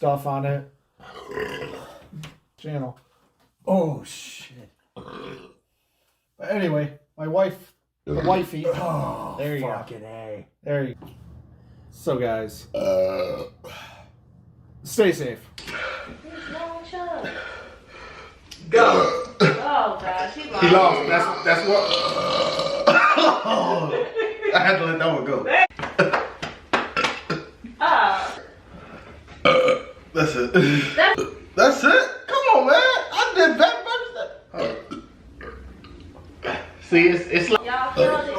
stuff on it. Channel. Oh shit. But anyway, my wife, the wifey. Oh, there you go. A. There you go. So guys, stay safe. No, shut up. Go. Oh gosh, he lost. He lost. That's what. I had to let that one go. That's it. That's it. Come on, man. I did that first. See, it's like. Y'all killed it.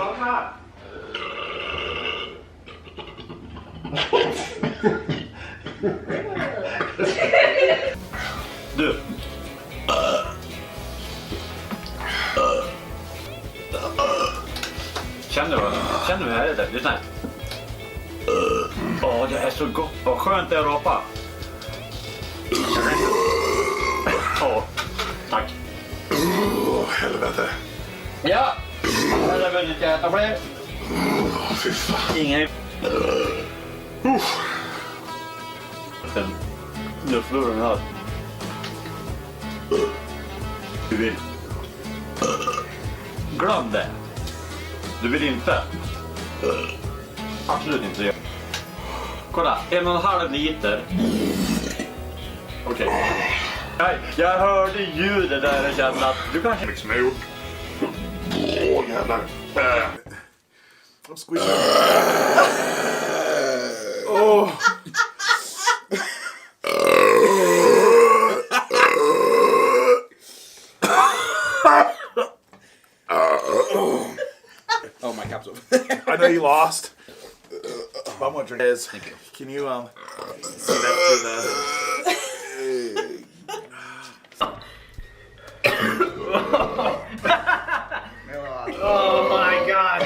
Du. Känner du här det? Lyssna. Åh, det är så gott. Vad skönt det är att rapa. Åh, tack. Åh, helvete. Ja, jag hade vunnit äta fler. Åh, fy fan. Ingen. Nu förlorar den här. Du vill. Glöm det. Du vill inte. Absolut inte. Kolla, 1,5 liter. Okej. Nej, jag hörde ljudet där och kände att du kanske... Liksom jag gjort. Åh, jävlar. I'm squeezing. Åh. Oh, my cap's over. I know you lost. But I'm gonna drink this. Thank you. Can you see that to the? Oh my god.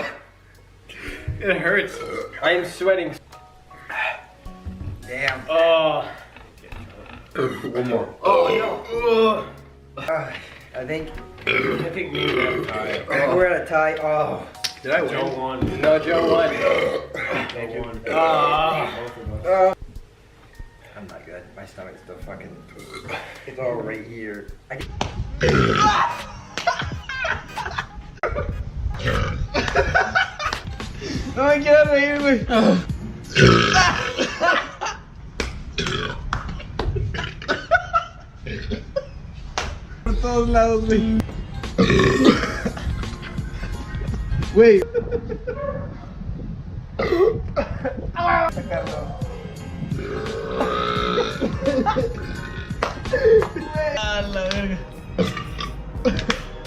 It hurts. I'm sweating. Damn. Oh. One more. Oh no. I think we're at a tie. we're at a tie. Oh. Did I win? Joe won. No, Joe won. Thank you. I'm not good. My stomach's still fucking. It's all right here. Oh, get away from me. Por todos lados, güey. Güey. A la verga.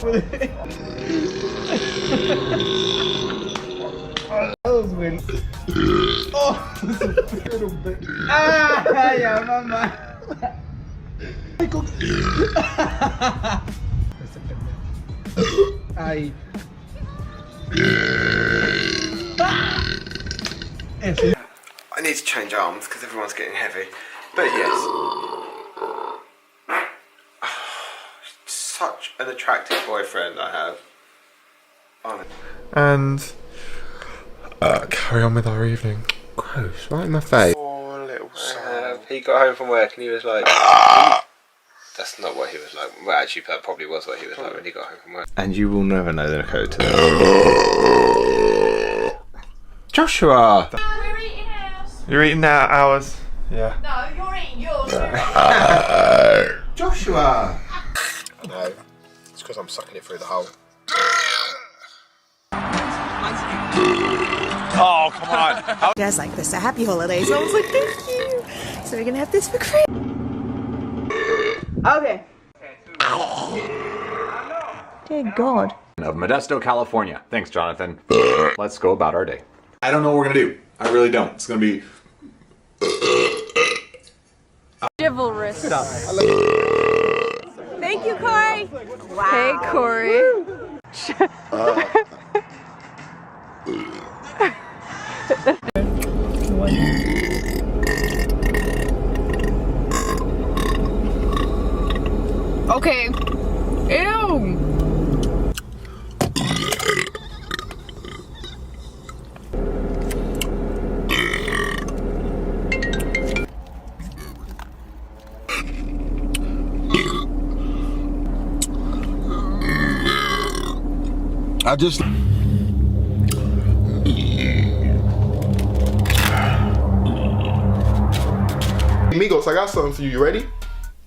Güey. Oh, ay, ya, mamá. Ay. I need to change arms because everyone's getting heavy. But yes. Such an attractive boyfriend I have. And carry on with our evening. Gross, right in my face. Poor little Sam. He got home from work and he was like... That's not what he was like. Well, actually, that probably was what he was like when he got home from work. And you will never know the code to that. Joshua! We're eating ours. You're eating ours? Yeah. No, you're eating yours. Joshua! No, it's because I'm sucking it through the hole. Oh, come on. You guys like this, so happy holidays. So I was like, thank you. So we're gonna have this for Christmas. Okay. Dear God. Of Modesto, California. Thanks, Jonathan. Let's go about our day. I don't know what we're gonna do. I really don't. It's gonna be chivalrous. Thank you, Corey. Wow. Hey, Corey. Okay. Ew. I just. Amigos, I got something for you. You ready?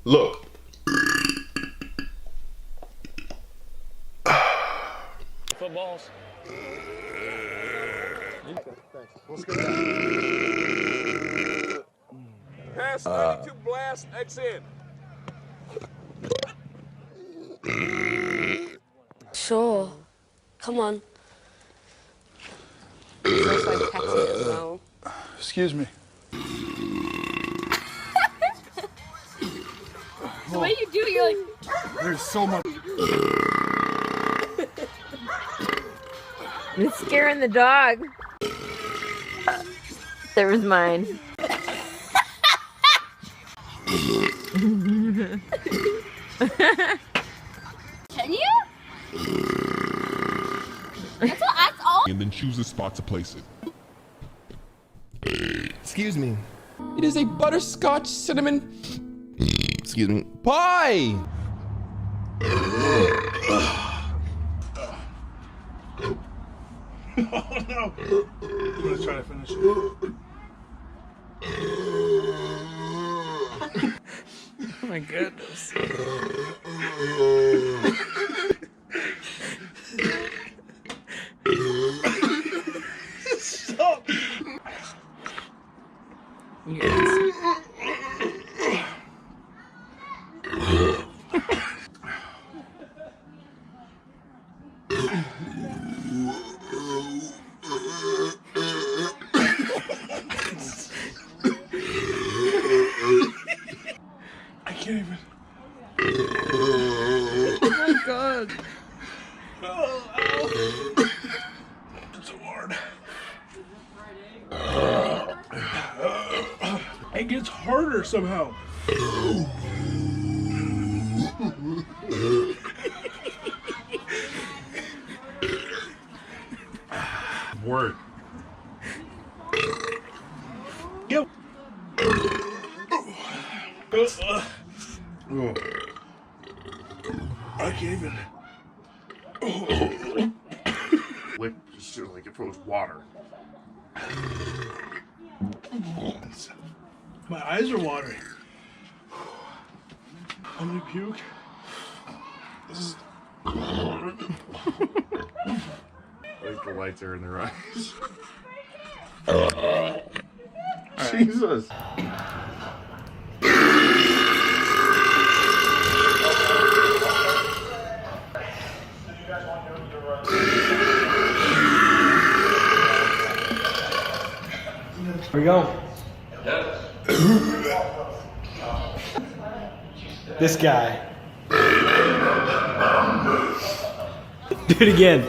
Look. Footballs. Pass 92 blast, X in. Sure. Come on. Excuse me. The way you do it, you're like. There's so much. It's scaring the dog. There was mine. Can you? That's all. And then choose a spot to place it. Excuse me. It is a butterscotch cinnamon. Excuse me. Pie! Oh no! I'm gonna try to finish it. Oh my goodness. Stop! Yes. I can't even. Oh my god. Oh, ow. It's so hard. It gets harder somehow. Word. Yep. I can't even. Lick just like if it was water. My eyes are watering. I'm gonna puke. This is. Like the lights are in their eyes. Jesus. Here we go. This guy. Do it again.